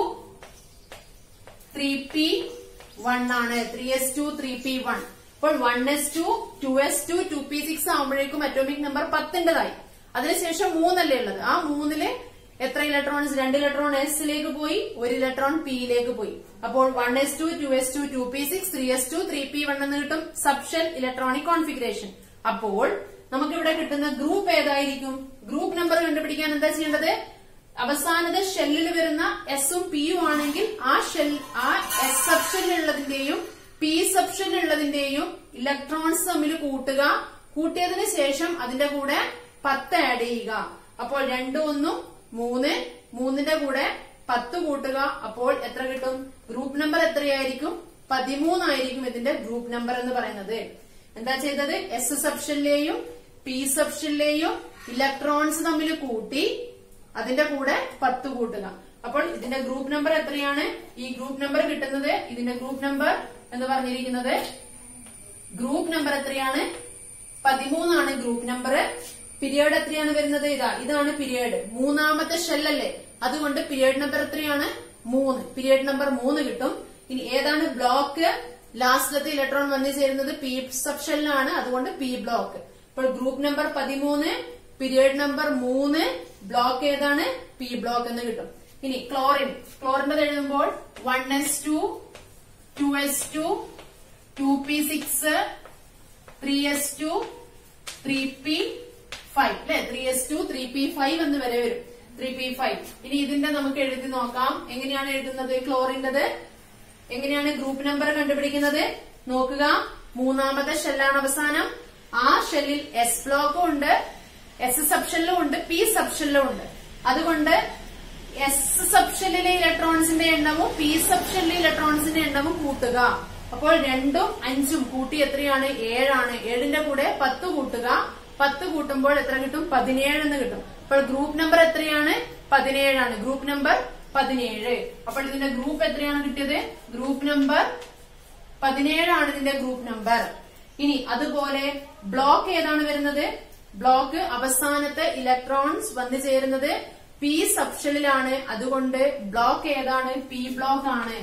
3p1 ആണ്. 3s2 3p1. അപ്പോൾ 1s2 2s2 2p6 ആവുമ്പോഴേക്കും അറ്റോമിക് നമ്പർ 10ന്റേതായി. അതിനുശേഷം 3 അല്ലേ ഉള്ളത്. ആ 3ല് എത്ര ഇലക്ട്രോൺസ്? 2 ഇലക്ട്രോൺ എസിലേക്ക് പോയി, 1 ഇലക്ട്രോൺ പിയിലേക്ക് പോയി. അപ്പോൾ 1s2 2s2 2p6 3s2 3p1 എന്ന് കിട്ടും സബ്ഷെൽ ഇലക്ട്രോണിക് കോൺഫിഗറേഷൻ. അപ്പോൾ നമുക്ക് ഇവിടെ കിട്ടുന്ന ഗ്രൂപ്പ് ഏതായിരിക്കും? ഗ്രൂപ്പ് നമ്പർ കണ്ടുപിടിക്കാൻ എന്താ ചെയ്യേണ്ടത്? അവസാനത്തെ ഷെല്ലിൽ വരുന്ന എസും പിയും ആണെങ്കിൽ ആ എസ് സബ്ഷെല്ലുള്ളതിന്റെയും പി സബ്ഷെല്ലുള്ളതിന്റെയും ഇലക്ട്രോൺസ് തമ്മിൽ കൂട്ടുക. കൂട്ടിയതിന് ശേഷം അതിന്റെ കൂടെ 10 ആഡ് ചെയ്യുക. അപ്പോൾ 2 1 3, 3ന്റെ കൂടെ 10 കൂട്ടുക. അപ്പോൾ എത്ര കിട്ടും? ഗ്രൂപ്പ് നമ്പർ എത്രയായിരിക്കും? 13 ആയിരിക്കും ഇതിന്റെ ഗ്രൂപ്പ് നമ്പർ എന്ന് പറയുന്നത്. എന്താ ചെയ്തത്? എസ് സബ്ഷെല്ലിലെയും പി സബ്ഷെല്ലിലെയും ഇലക്ട്രോൺസ് തമ്മിൽ കൂട്ടി അതിന്റെ കൂടെ 10 കൂട്ടുക. അപ്പോൾ ഇതിന്റെ ഗ്രൂപ്പ് നമ്പർ എത്രയാണ്? ഈ ഗ്രൂപ്പ് നമ്പർ കിട്ടുന്നത്, ഇതിന്റെ ഗ്രൂപ്പ് നമ്പർ എന്ന് പറഞ്ഞിരിക്കുന്നത്, ഗ്രൂപ്പ് നമ്പർ എത്രയാണ്? 13 ആണ് ഗ്രൂപ്പ് നമ്പർ. പീരിയഡ് എത്രയാണ് വരുന്നത്? ഇതാണ് പീരിയഡ്. മൂന്നാമത്തെ ഷെല്ലല്ലേ, അതുകൊണ്ട് പീരിയഡ് നമ്പർ എത്രയാണ്? 3. പീരിയഡ് നമ്പർ 3 കിട്ടും. ഇനി ഏതാണ് ബ്ലോക്ക്? ലാസ്റ്റിലത്തെ ഇലക്ട്രോൺ വന്നു ചേരുന്നത് പി സബ്ഷെല്ലിലാണ്, അതുകൊണ്ട് പി ബ്ലോക്ക്. അപ്പോൾ group number 13, period number 3, block ഏതാണ്? പി ബ്ലോക്ക് എന്ന് കിട്ടും. ഇനി ക്ലോറിന്റെ എഴുതുമ്പോൾ 1s2 2s2 2p6 3s2 3p5 അല്ലെ, 3s2 3p5 എന്ന് വരെ വരും. 3p5. ഇനി ഇതിന്റെ നമുക്ക് എഴുതി നോക്കാം. എങ്ങനെയാണ് എഴുതുന്നത് ക്ലോറിന്റേത്? എങ്ങനെയാണ് ഗ്രൂപ്പ് നമ്പർ കണ്ടുപിടിക്കുന്നത്? നോക്കുക. മൂന്നാമത്തെ ഷെല്ലാണ് അവസാനം. ആ ഷെല്ലിൽ എസ് ബ്ലോക്കും ഉണ്ട്, എസ് സബ്ഷെല്ലും ഉണ്ട്, പി സബ്ഷെല്ലും ഉണ്ട്. അതുകൊണ്ട് എസ് സബ്ഷെല്ലിലെ ഇലക്ട്രോൺസിന്റെ എണ്ണവും പി സബ്ഷെല്ലിലെ ഇലക്ട്രോൺസിന്റെ എണ്ണവും കൂട്ടുക. അപ്പോൾ 2ഉം 5ഉം കൂട്ടി എത്രയാണ്? 7 ആണ്. 7ന്റെ കൂടെ 10 കൂട്ടുക. 10 കൂട്ടുമ്പോൾ എത്ര കിട്ടും? 17 എന്ന് കിട്ടും. അപ്പോൾ ഗ്രൂപ്പ് നമ്പർ എത്രയാണ്? 17 ആണ്. Group number 17. അപ്പോൾ ഇതിന്റെ ഗ്രൂപ്പ് എത്രയാണ് കിട്ടിയത്? ഗ്രൂപ്പ് നമ്പർ 17 ആണ് ഇതിന്റെ ഗ്രൂപ്പ് നമ്പർ. ഇനി അതുപോലെ ബ്ലോക്ക് ഏതാണ് വരുന്നത്? ബ്ലോക്ക് അവസാനത്തെ ഇലക്ട്രോൺസ് വന്നു ചേരുന്നത് പി സബ്ഷെല്ലിലാണ്, അതുകൊണ്ട് ബ്ലോക്ക് ഏതാണ്? പി ബ്ലോക്ക് ആണ്.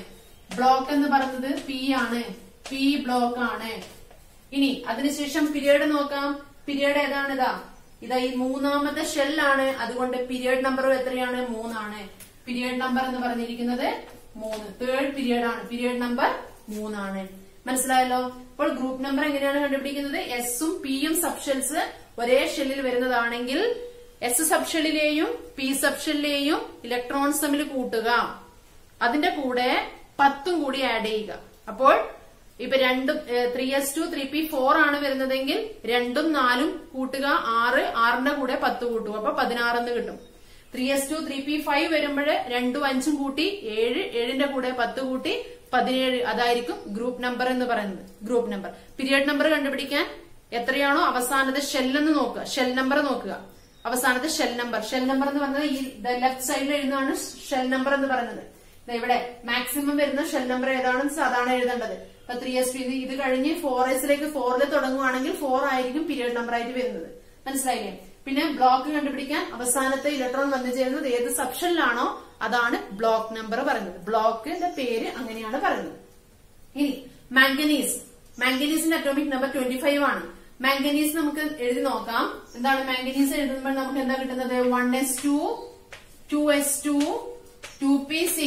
ബ്ലോക്ക് എന്ന് പറയുന്നത് പി ആണ്, പി ബ്ലോക്ക് ആണ്. ഇനി അതിനുശേഷം പീരിയഡ് നോക്കാം. പീരിയഡ് ഏതാണ്? ഇതാ ഈ മൂന്നാമത്തെ ഷെല്ലാണ്, അതുകൊണ്ട് പീരിയഡ് നമ്പർ എത്രയാണ്? 3 ആണ്. പീരിയഡ് നമ്പർ എന്ന് പറഞ്ഞിരിക്കുന്നത് 3. തേർഡ് പീരിയഡ് ആണ്. പീരിയഡ് നമ്പർ 3 ആണ്. മനസ്സിലായല്ലോ? അപ്പോൾ ഗ്രൂപ്പ് നമ്പർ എങ്ങനെയാണ് കണ്ടുപിടിക്കുന്നത്? എസും പിയും സബ്ഷെൽസ് ഒരേ ഷെല്ലിൽ വരുന്നതാണെങ്കിൽ എസ് സബ്ഷെല്ലിലെയും പി സബ്ഷെല്ലിലെയും ഇലക്ട്രോൺസ് തമ്മിൽ കൂട്ടുക. അതിന്റെ കൂടെ 10ഉം കൂടി ആഡ് ചെയ്യുക. അപ്പോൾ ഇപ്പൊ 3s2 3p4 ആണ് വരുന്നതെങ്കിൽ 2ഉം 4ഉം കൂട്ടുക 6, 6ന്റെ കൂടെ 10 കൂട്ടുക. അപ്പൊ 16 എന്ന് കിട്ടും. 3s2 3p5 വരുമ്പോൾ 2ഉം 5ഉം കൂട്ടി 7, 7ന്റെ കൂടെ 10 കൂട്ടി 17. അതായിരിക്കും ഗ്രൂപ്പ് നമ്പർ എന്ന് പറയുന്നത്. Group number. പീരിയഡ് നമ്പർ കണ്ടുപിടിക്കാൻ എത്രയാണോ അവസാനത്തെ ഷെല്ലെന്ന് നോക്കുക, ഷെൽ നമ്പർ നോക്കുക. അവസാനത്തെ ഷെൽ നമ്പർ എന്ന് പറഞ്ഞത് ഈ ലെഫ്റ്റ് സൈഡിൽ എഴുതുന്നതാണ് ഷെൽ നമ്പർ എന്ന് പറയുന്നത്. ഇവിടെ മാക്സിമം വരുന്ന ഷെൽ നമ്പർ ഏതാണെന്ന് സാധാരണ എഴുതേണ്ടത്. ഇപ്പൊ 3s2 ഇത് കഴിഞ്ഞ് 4sലേക്ക് 4ൽ തുടങ്ങുവാണെങ്കിൽ 4 ആയിരിക്കും പീരിയഡ് നമ്പർ ആയിട്ട് വരുന്നത്. മനസ്സിലായില്ലേ? പിന്നെ ബ്ലോക്ക് കണ്ടുപിടിക്കാൻ അവസാനത്തെ ഇലക്ട്രോൺ വന്നു ചേരുന്നത് ഏത് സബ്ഷെല്ലാണോ അതാണ് ബ്ലോക്ക് നമ്പർ പറയുന്നത്. ബ്ലോക്കിന്റെ പേര് അങ്ങനെയാണ് പറയുന്നത്. ഇനി മാംഗനീസിന്റെ അറ്റോമിക് നമ്പർ 25 ആണ്. മാംഗനീസ് നമുക്ക് എഴുതി നോക്കാം. എന്താണ് മാംഗനീസ് എഴുതുമ്പോൾ നമുക്ക് എന്താ കിട്ടുന്നത്? 1s2 2s2 2p6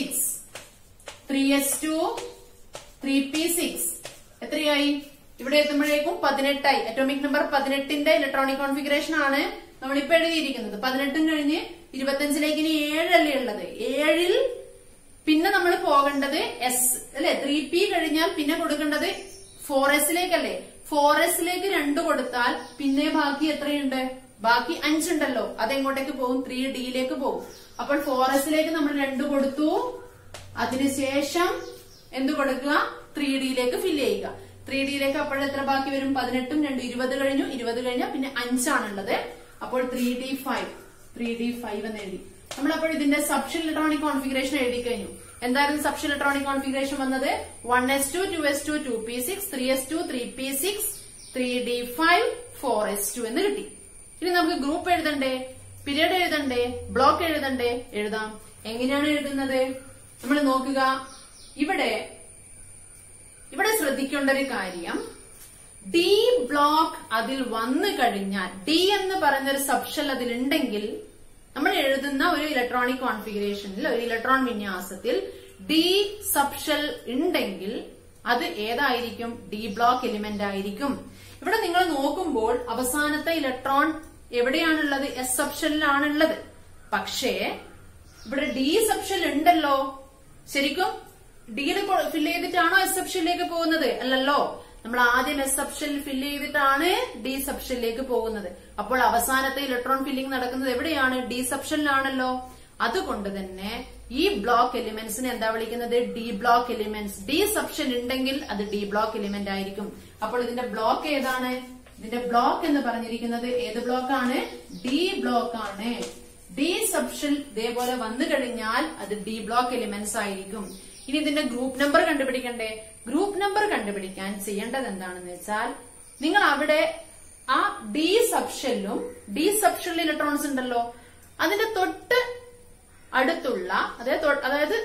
3s2 3p6 എത്രയായി? ഇവിടെ എത്തുമ്പോഴേക്കും 18ആയി. അറ്റോമിക് നമ്പർ 18ന്റെ ഇലക്ട്രോണിക് കോൺഫിഗറേഷൻ ആണ് നമ്മളിപ്പോ എഴുതിയിരിക്കുന്നത്. 18ഉം കഴിഞ്ഞ് 25ലേക്ക് ഇനി 7 അല്ലേ ഉള്ളത്. 7ൽ പിന്നെ നമ്മൾ പോകേണ്ടത് എസ് അല്ലെ, 3p കഴിഞ്ഞാൽ പിന്നെ കൊടുക്കേണ്ടത് 4sലേക്കല്ലേ. 4sലേക്ക് 2 കൊടുത്താൽ പിന്നെ ബാക്കി എത്രയുണ്ട്? ബാക്കി 5 ഉണ്ടല്ലോ. അതെങ്ങോട്ടേക്ക് പോകും? 3dയിലേക്ക് പോകും. അപ്പോൾ 4sലേക്ക് നമ്മൾ 2 കൊടുത്തു. അതിനുശേഷം എന്ത് കൊടുക്കുക? 3dയിലേക്ക് ഫില്ല് ചെയ്യുക. 3dയിലേക്ക് അപ്പോൾ എത്ര ബാക്കി വരും? 18ഉം 2 20 കഴിഞ്ഞു. 20 കഴിഞ്ഞാൽ പിന്നെ 5 ആണുള്ളത്. അപ്പോൾ 3d5 എന്ന് എഴുതി. നമ്മളപ്പോൾ ഇതിന്റെ സബ്ഷെൽ ഇലക്ട്രോണിക് കോൺഫിഗറേഷൻ എഴുതി കഴിഞ്ഞു. എന്തായിരുന്നു സബ്ഷെൽ ഇലക്ട്രോണിക് കോൺഫിഗറേഷൻ വന്നത്? 1s2 2s2 2p6 3s2 3p6 3d5 4s2 എന്ന് കിട്ടി. ഇനി നമുക്ക് ഗ്രൂപ്പ് എഴുതണ്ടേ? പീരിയഡ് എഴുതണ്ടേ? ബ്ലോക്ക് എഴുതണ്ടേ? എഴുതാം. എങ്ങനെയാണ് എഴുതുന്നത്? നമ്മൾ നോക്കുക. ഇവിടെ ശ്രദ്ധിക്കേണ്ട ഒരു കാര്യം, ഡി ബ്ലോക്ക് അതിൽ വന്നു കഴിഞ്ഞാൽ, ഡി എന്ന് പറയുന്നൊരു സബ്ഷെൽ അതിലുണ്ടെങ്കിൽ നമ്മൾ എഴുതുന്ന ഒരു ഇലക്ട്രോണിക് കോൺഫിഗറേഷനിൽ ഒരു ഇലക്ട്രോൺ വിന്യാസത്തിൽ ഡി സബ്ഷെൽ ഉണ്ടെങ്കിൽ അത് ഏതായിരിക്കും? ഡി ബ്ലോക്ക് എലിമെന്റ് ആയിരിക്കും. ഇവിടെ നിങ്ങൾ നോക്കുമ്പോൾ അവസാനത്തെ ഇലക്ട്രോൺ എവിടെയാണുള്ളത്? എസ് സബ്ഷെല്ലിലാണുള്ളത്. പക്ഷേ ഇവിടെ ഡി സബ്ഷെൽ ഉണ്ടല്ലോ. ശരിക്കും ഡിയിൽ ഫില്ല് ചെയ്തിട്ടാണോ എസ് സബ്ഷെല്ലിലേക്ക് പോകുന്നത്? അല്ലല്ലോ. നമ്മൾ ആദ്യം എസ് സബ്ഷെൽ ഫില്ല് ചെയ്തിട്ടാണ് ഡി സബ്ഷെല്ലിലേക്ക് പോകുന്നത്. അപ്പോൾ അവസാനത്തെ ഇലക്ട്രോൺ ഫില്ലിംഗ് നടക്കുന്നത് എവിടെയാണ്? ഡി സബ്ഷെല്ലിലാണല്ലോ. അതുകൊണ്ട് തന്നെ ഈ ബ്ലോക്ക് എലിമെന്റ്സിനെ എന്താ വിളിക്കുന്നത്? D block elements. D subshell ഉണ്ടെങ്കിൽ അത് ഡി ബ്ലോക്ക് എലിമെന്റ് ആയിരിക്കും. അപ്പോൾ ഇതിന്റെ ബ്ലോക്ക് ഏതാണ്? ഇതിന്റെ ബ്ലോക്ക് എന്ന് പറഞ്ഞിരിക്കുന്നത് ഏത് ബ്ലോക്കാണ്? ഡി ബ്ലോക്ക് ആണ്. ഡി സബ്ഷെൽ ഇതേപോലെ വന്നു കഴിഞ്ഞാൽ അത് ഡി ബ്ലോക്ക് എലിമെന്റ്സ് ആയിരിക്കും. ഇനി ഇതിന്റെ ഗ്രൂപ്പ് നമ്പർ കണ്ടുപിടിക്കണ്ടേ? ഗ്രൂപ്പ് നമ്പർ കണ്ടുപിടിക്കാൻ ചെയ്യേണ്ടത് എന്താണെന്ന് വെച്ചാൽ നിങ്ങൾ അവിടെ ആ ഡി സബ്ഷെല്ലും ഡി സബ്ഷെൽ ഇലക്ട്രോൺസ് ഉണ്ടല്ലോ അതിന്റെ തൊട്ട് അടുത്തുള്ള അതായത്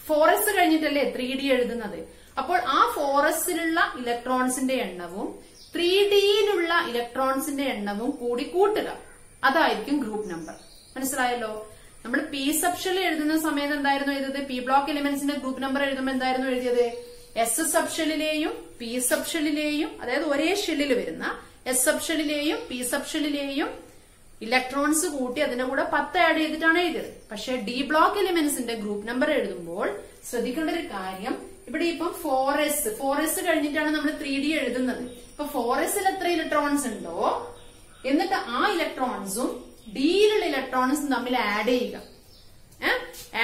4s കഴിഞ്ഞിട്ടല്ലേ 3D എഴുതുന്നത്. അപ്പോൾ ആ 4sലുള്ള ഇലക്ട്രോൺസിന്റെ എണ്ണവും 3Dയിലുള്ള ഇലക്ട്രോൺസിന്റെ എണ്ണവും കൂടി കൂട്ടുക. അതായിരിക്കും ഗ്രൂപ്പ് നമ്പർ. മനസ്സിലായല്ലോ? നമ്മൾ പി സബ്ഷെൽ എഴുതുന്ന സമയത്ത് എന്തായിരുന്നു എഴുതിയത്? പി ബ്ലോക്ക് എലിമെന്റ്സിന്റെ ഗ്രൂപ്പ് നമ്പർ എഴുതുമ്പോൾ എന്തായിരുന്നു എഴുതിയത്? എസ് സബ്ഷെല്ലിലെയും പി സബ്ഷെല്ലിലെയും അതായത് ഒരേ ഷെല്ലിൽ വരുന്ന എസ് സബ്ഷെല്ലിലെയും പി സബ്ഷെല്ലിലെയും ഇലക്ട്രോൺസ് കൂട്ടി അതിന്റെ കൂടെ 10 ആഡ് ചെയ്തിട്ടാണ് എഴുതിയത്. പക്ഷെ ഡി ബ്ലോക്ക് എലിമെന്റ്സിന്റെ ഗ്രൂപ്പ് നമ്പർ എഴുതുമ്പോൾ ശ്രദ്ധിക്കേണ്ട ഒരു കാര്യം, ഇവിടെ ഇപ്പം 4s കഴിഞ്ഞിട്ടാണ് നമ്മൾ 3D എഴുതുന്നത്. ഇപ്പൊ 4sൽ എത്ര ഇലക്ട്രോൺസ് ഉണ്ടോ എന്നിട്ട് ആ ഇലക്ട്രോൺസും ഡിയിലുള്ള ഇലക്ട്രോൺസും തമ്മിൽ ആഡ് ചെയ്യുക.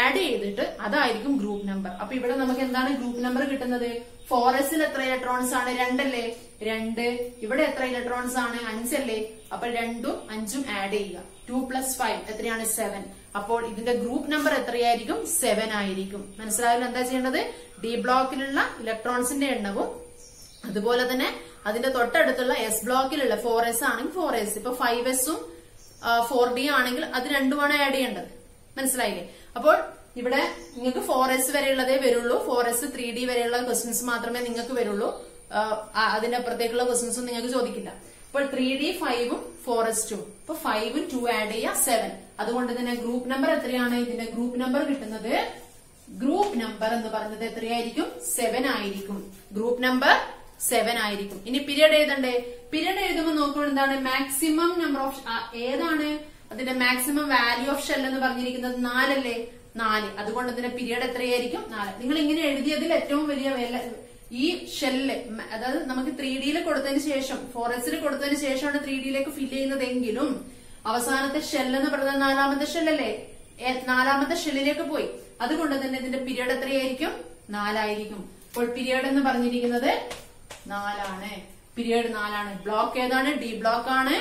ആഡ് ചെയ്തിട്ട് അതായിരിക്കും ഗ്രൂപ്പ് നമ്പർ. അപ്പൊ ഇവിടെ നമുക്ക് എന്താണ് ഗ്രൂപ്പ് നമ്പർ കിട്ടുന്നത്? 4sൽ എത്ര ഇലക്ട്രോൺസ് ആണ്? 2 അല്ലേ? 2. ഇവിടെ എത്ര ഇലക്ട്രോൺസ് ആണ്? 5 അല്ലേ? അപ്പൊ 2ഉം 5ഉം ആഡ് ചെയ്യുക. 2 + 5 എത്രയാണ്? 7. അപ്പോൾ ഇതിന്റെ ഗ്രൂപ്പ് നമ്പർ എത്രയായിരിക്കും? 7 ആയിരിക്കും. മനസ്സിലായാലും എന്താ ചെയ്യേണ്ടത്? ഡി ബ്ലോക്കിലുള്ള ഇലക്ട്രോൺസിന്റെ എണ്ണവും അതുപോലെ തന്നെ അതിന്റെ തൊട്ടടുത്തുള്ള എസ് ബ്ലോക്കിലുള്ള 4s ആണെങ്കിൽ 4s, ഇപ്പൊ 5sഉം 4D ആണെങ്കിൽ അത് രണ്ടുമാണ് ആഡ് ചെയ്യേണ്ടത്. മനസ്സിലായില്ലേ? അപ്പോൾ ഇവിടെ നിങ്ങൾക്ക് 4s വരെയുള്ളതേ വരുള്ളൂ. 4s 3D വരെയുള്ള ക്വസ്റ്റ്യൻസ് മാത്രമേ നിങ്ങൾക്ക് വരുള്ളൂ. അതിന്റെ അപ്പുറത്തേക്കുള്ള ക്വസ്റ്റ്യൻസും നിങ്ങൾക്ക് ചോദിക്കില്ല. അപ്പോൾ 3D 5ഉം 4s 2. അപ്പൊ 5ഉം 2 ആഡ് ചെയ്യുക 7. അതുകൊണ്ട് തന്നെ ഗ്രൂപ്പ് നമ്പർ എത്രയാണ്? ഇതിന്റെ ഗ്രൂപ്പ് നമ്പർ കിട്ടുന്നത് ഗ്രൂപ്പ് നമ്പർ എന്ന് പറയുന്നത് എത്രയായിരിക്കും? 7 ആയിരിക്കും. ഗ്രൂപ്പ് നമ്പർ 7 ആയിരിക്കും. ഇനി പീരിയഡ് എഴുതണ്ടേ? പീരിയഡ് എഴുതുമ്പോൾ നോക്കുമ്പോൾ എന്താണ്? മാക്സിമം നമ്പർ ഓഫ് ഏതാണ്? അതിന്റെ മാക്സിമം വാല്യൂ ഓഫ് ഷെൽ എന്ന് പറഞ്ഞിരിക്കുന്നത് 4 അല്ലേ? 4. അതുകൊണ്ട് ഇതിന്റെ പീരിയഡ് എത്രയായിരിക്കും? 4. നിങ്ങൾ ഇങ്ങനെ എഴുതിയതിൽ ഏറ്റവും വലിയ ഈ ഷെല്ല് അതായത് നമുക്ക് 3Dയിൽ കൊടുത്തതിന് ശേഷം 4sൽ കൊടുത്തതിന് ശേഷമാണ് 3Dയിലേക്ക് ഫില്ല് ചെയ്യുന്നതെങ്കിലും അവസാനത്തെ ഷെൽ എന്ന് പറയുന്നത് 4ാമത്തെ ഷെല്ലല്ലേ? 4ാമത്തെ ഷെല്ലിലേക്ക് പോയി. അതുകൊണ്ട് തന്നെ ഇതിന്റെ പീരിയഡ് എത്രയായിരിക്കും? 4 ആയിരിക്കും. അപ്പോൾ പീരിയഡ് എന്ന് പറഞ്ഞിരിക്കുന്നത് 4 ആണ്. പീരിയഡ് 4 ആണ്. ബ്ലോക്ക് ഏതാണ്? ഡി ബ്ലോക്ക് ആണ്.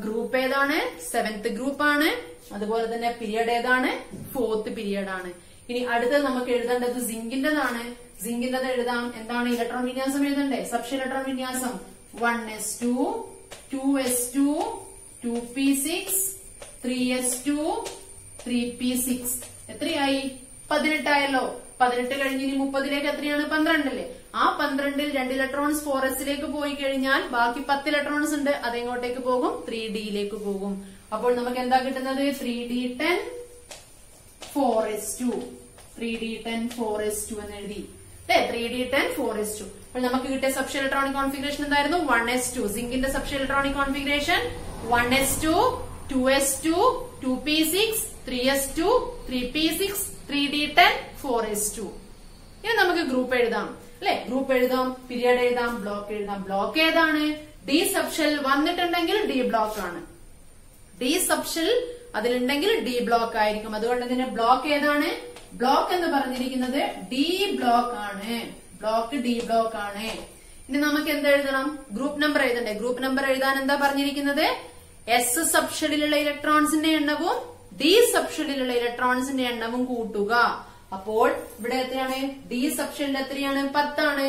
ഗ്രൂപ്പ് ഏതാണ്? 7th ഗ്രൂപ്പ് ആണ്. അതുപോലെ തന്നെ പീരിയഡ് ഏതാണ്? 4th പീരിയഡ് ആണ്. ഇനി അടുത്തത് നമുക്ക് എഴുതേണ്ടത് സിങ്കിന്റെതാണ്. സിങ്കിന്റെത് എഴുതാം. എന്താണ്? ഇലക്ട്രോൺ വിന്യാസം എഴുതണ്ടേ? സബ്ഷെൽ ഇലക്ട്രോൺ വിന്യാസം 1s2 2s2 2p6 3s2 3p6 എത്രയായി? 18 ആയല്ലോ. 18 കഴിഞ്ഞ് ഇനി 30ലേക്ക് എത്രയാണ്? 12 അല്ലേ? ആ 12ൽ 2 ഇലക്ട്രോൺസ് 4sലേക്ക് പോയി കഴിഞ്ഞാൽ ബാക്കി 10 ഇലക്ട്രോൺസ് ഉണ്ട്. അതെങ്ങോട്ടേക്ക് പോകും? 3Dയിലേക്ക് പോകും. അപ്പോൾ നമുക്ക് എന്താ കിട്ടുന്നത്? 3D10 4s2 3D10 4s2 എന്ന് എഴുതി. 3D10 4s2. അപ്പോൾ നമുക്ക് കിട്ടിയ സബ്ഷെൽ ഇലക്ട്രോണിക് കോൺഫിഗറേഷൻ എന്തായിരുന്നു? 1s2. സിങ്കിന്റെ subshell electronic configuration 1s2 2s2 2p6 3s2 3p6 3D10 4s2. ഇനി നമുക്ക് ഗ്രൂപ്പ് എഴുതാം അല്ലെ? ഗ്രൂപ്പ് എഴുതാം, പീരിയഡ് എഴുതാം, ബ്ലോക്ക് എഴുതാം. ബ്ലോക്ക് ഏതാണ്? ഡി സബ്ഷെൽ വന്നിട്ടുണ്ടെങ്കിൽ ഡി ബ്ലോക്ക് ആണ്. ഡി സബ്ഷെൽ അതിലുണ്ടെങ്കിൽ ഡി ബ്ലോക്ക് ആയിരിക്കും. അതുകൊണ്ട് തന്നെ ബ്ലോക്ക് ഏതാണ്? ബ്ലോക്ക് എന്ന് പറഞ്ഞിരിക്കുന്നത് ഡി ബ്ലോക്ക് ആണ്. ബ്ലോക്ക് ഡി ബ്ലോക്ക് ആണ്. ഇനി നമുക്ക് എന്ത് എഴുതണം? ഗ്രൂപ്പ് നമ്പർ എഴുതണ്ടേ? ഗ്രൂപ്പ് നമ്പർ എഴുതാൻ എന്താ പറഞ്ഞിരിക്കുന്നത്? എസ് സബ്ഷെല്ലിലുള്ള ഇലക്ട്രോൺസിന്റെ എണ്ണവും ഡി സബ്ഷെല്ലിലുള്ള ഇലക്ട്രോൺസിന്റെ എണ്ണവും കൂട്ടുക. അപ്പോൾ ഇവിടെ എത്രയാണ്? ഡി സബ്ഷെല്ലിൽ എത്രയാണ്? 10 ആണ്.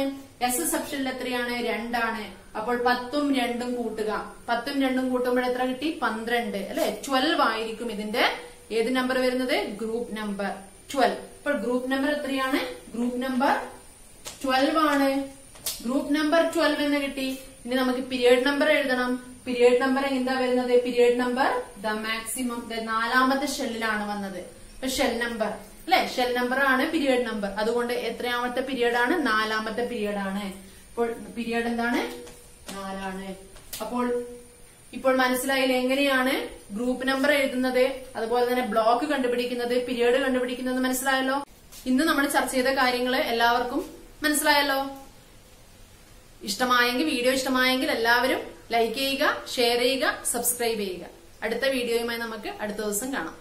എസ് സബ്ഷെല്ലിൽ എത്രയാണ്? 2 ആണ്. അപ്പോൾ 10ഉം 2ഉം കൂട്ടുക. 10ഉം 2ഉം കൂട്ടുമ്പോൾ എത്ര കിട്ടി? 12 അല്ലെ? 12 ആയിരിക്കും ഇതിന്റെ ഏത് നമ്പർ വരുന്നത്? Group number 12. അപ്പോൾ ഗ്രൂപ്പ് നമ്പർ എത്രയാണ്? ഗ്രൂപ്പ് നമ്പർ 12 ആണ്. ഗ്രൂപ്പ് നമ്പർ 12 എന്ന് കിട്ടി. ഇനി നമുക്ക് പീരിയഡ് നമ്പർ എഴുതണം. പീരിയഡ് നമ്പർ എന്താ വരുന്നത്? പീരിയഡ് നമ്പർ ദ മാക്സിമം നാലാമത്തെ ഷെല്ലിലാണ് വന്നത്. അപ്പൊ ഷെൽ നമ്പർ അല്ലെ, ഷെൽ നമ്പർ ആണ് പീരിയഡ് നമ്പർ. അതുകൊണ്ട് എത്രയാമത്തെ പീരിയഡ് ആണ്? നാലാമത്തെ പീരിയഡ് ആണ്. അപ്പോൾ പീരിയഡ് എന്താണ്? 4 ആണ്. അപ്പോൾ ഇപ്പോൾ മനസ്സിലായില്ലേ എങ്ങനെയാണ് ഗ്രൂപ്പ് നമ്പർ എഴുതുന്നത്, അതുപോലെ തന്നെ ബ്ലോക്ക് കണ്ടുപിടിക്കുന്നത്, പീരിയഡ് കണ്ടുപിടിക്കുന്നത് മനസ്സിലായല്ലോ. ഇന്ന് നമ്മൾ ചർച്ച ചെയ്ത കാര്യങ്ങള് എല്ലാവർക്കും മനസ്സിലായല്ലോ. വീഡിയോ ഇഷ്ടമായെങ്കിൽ എല്ലാവരും ലൈക്ക് ചെയ്യുക, ഷെയർ ചെയ്യുക, സബ്സ്ക്രൈബ് ചെയ്യുക. അടുത്ത വീഡിയോയുമായി നമുക്ക് അടുത്ത ദിവസം കാണാം.